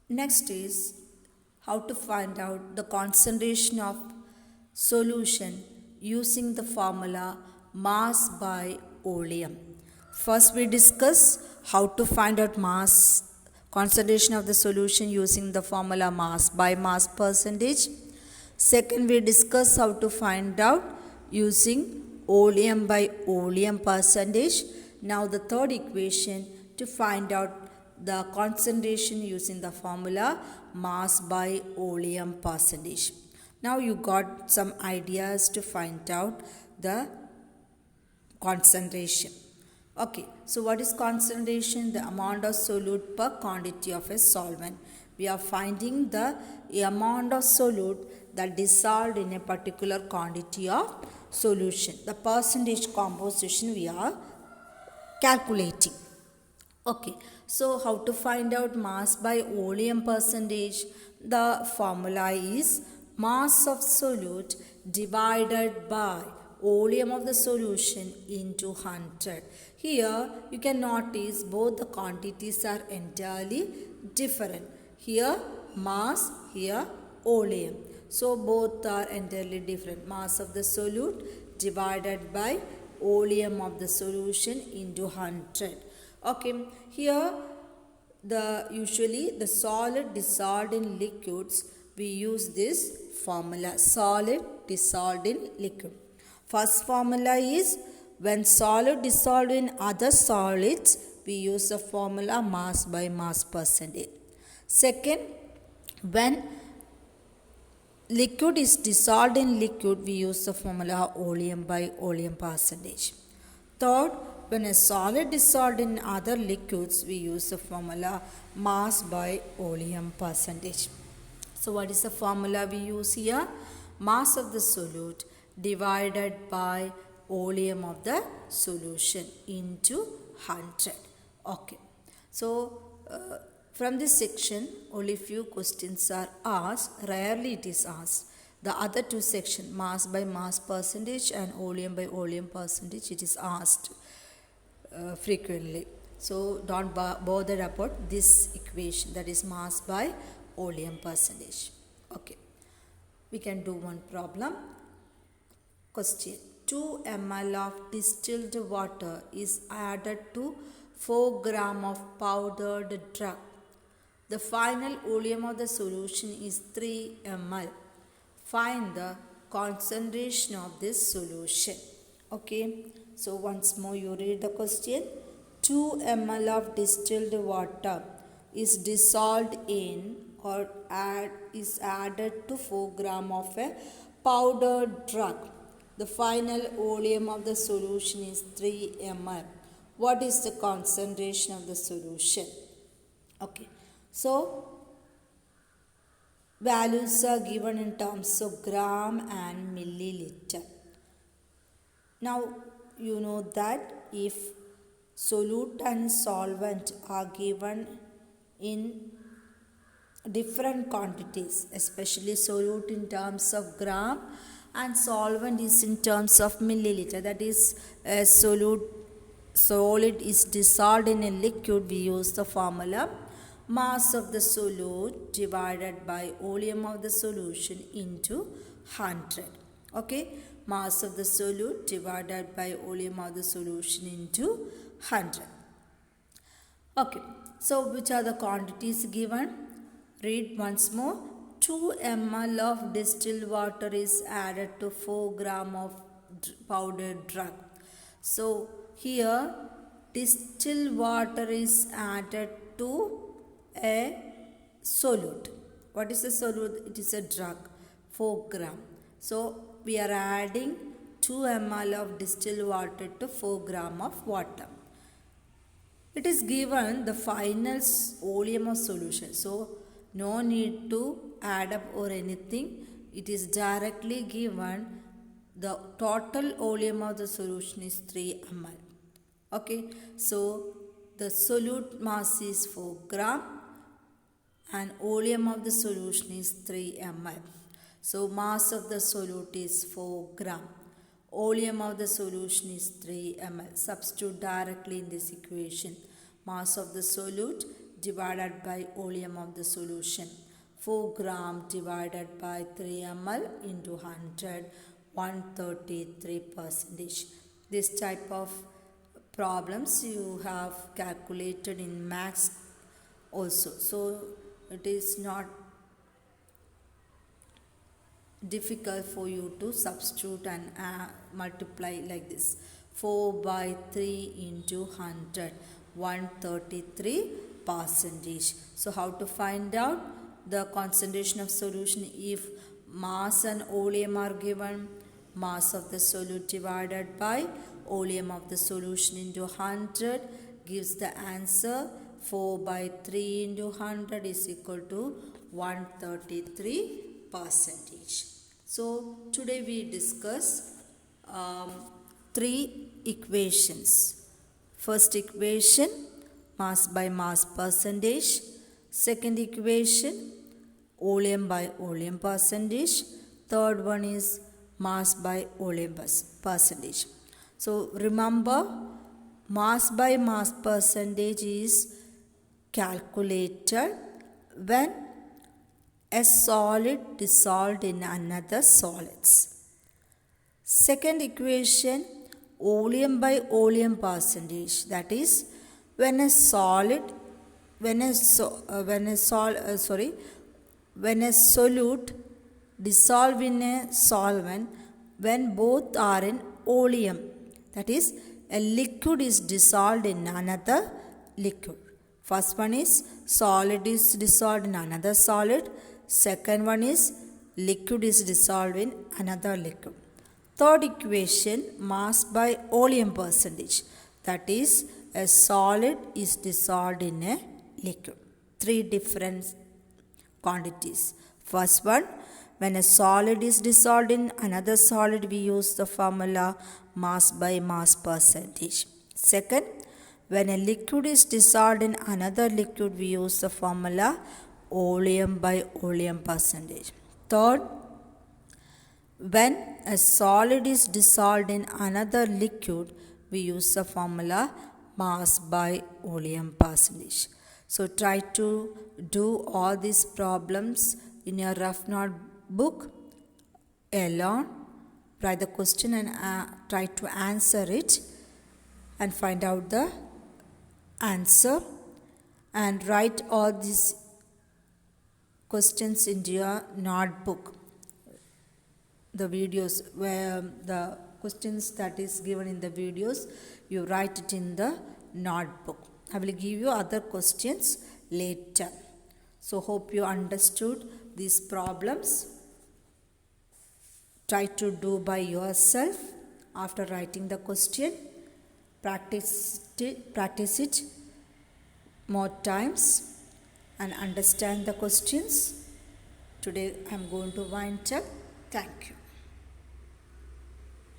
Next is how to find out the concentration of solution using the formula mass by volume. First we discuss how to find out mass concentration of the solution using the formula mass by mass percentage. Second we discuss how to find out using volume by volume percentage. Now the third equation to find out the concentration using the formula mass by volume percentage. Now you got some ideas to find out the concentration. Okay, so what is concentration? The amount of solute per quantity of a solvent. We are finding the amount of solute that dissolved in a particular quantity of solution. The percentage composition we are calculating. Okay, so how to find out mass by volume percentage? The formula is mass of solute divided by volume of the solution into 100. Here you can notice both the quantities are entirely different. Here mass, here volume. So both are entirely different. Mass of the solute divided by volume of the solution into 100. Okay, here usually the solid dissolved in liquids, we use this formula, solid dissolved in liquid. First formula is when solid dissolved in other solids, we use the formula mass by mass percentage. Second, when liquid is dissolved in liquid, we use the formula volume by volume percentage. Third, when a solid dissolved in other liquids, we use the formula mass by volume percentage. So what is the formula we use here? Mass of the solute divided by volume of the solution into 100. Okay. So from this section, only few questions are asked. Rarely it is asked. The other two sections, mass by mass percentage and volume by volume percentage, it is asked frequently. So don't bother about this equation, that is mass by volume percentage. Okay. We can do one problem. Question: 2 ml of distilled water is added to 4 gram of powdered drug. The final volume of the solution is 3 ml. Find the concentration of this solution. Okay, so once more you read the question. 2 ml of distilled water is dissolved in or is added to 4 gram of a powdered drug. The final volume of the solution is 3 ml. What is the concentration of the solution? Okay, so values are given in terms of gram and milliliter. Now you know that if solute and solvent are given in different quantities, especially solute in terms of gram and solvent is in terms of milliliter, that is a solid is dissolved in a liquid, we use the formula mass of the solute divided by volume of the solution into 100. Okay, mass of the solute divided by volume of the solution into 100. Okay, so which are the quantities given? Read once more. 2 ml of distilled water is added to 4 gram of powdered drug. So here distilled water is added to a solute. What is a solute? It is a drug, 4 gram. So we are adding 2 ml of distilled water to 4 gram of water. It is given the final volume of solution. So no need to add up or anything. It is directly given the total volume of the solution is 3 ml. Okay, so the solute mass is 4 gram and volume of the solution is 3 ml. So mass of the solute is 4 gram. Volume of the solution is 3 ml. Substitute directly in this equation. Mass of the solute divided by volume of the solution. 4 gram divided by 3 ml into 100, 133%. This type of problems you have calculated in maths also. So it is not difficult for you to substitute and multiply like this. 4 by 3 into 100, 133%. So how to find out the concentration of solution? If mass and volume are given, mass of the solute divided by volume of the solution into 100 gives the answer. 4 by 3 into 100 is equal to 133%. So today we discuss 3 equations. First equation, mass by mass percentage. Second equation, volume by volume percentage. Third one is mass by volume percentage. So remember, mass by mass percentage is calculated when a solid dissolved in another solids. Second equation, volume by volume percentage, that is when a solute dissolve in a solvent when both are in volume, that is a liquid is dissolved in another liquid. First one is solid is dissolved in another solid. Second one is liquid is dissolved in another liquid. Third equation, mass by volume percentage, that is a solid is dissolved in a liquid. 3 different quantities. First one, when a solid is dissolved in another solid, we use the formula mass by mass percentage. Second, when a liquid is dissolved in another liquid, we use the formula volume by volume percentage. Third, when a solid is dissolved in another liquid, we use the formula mass by volume percentage. So try to do all these problems in your rough notebook alone. Write the question and try to answer it and find out the answer, and write all these questions into your notebook. The videos where the questions that is given in the videos, you write it in the notebook. I will give you other questions later. So hope you understood these problems. Try to do by yourself after writing the question. Practice it more times and understand the questions. Today I am going to wind up. Thank you.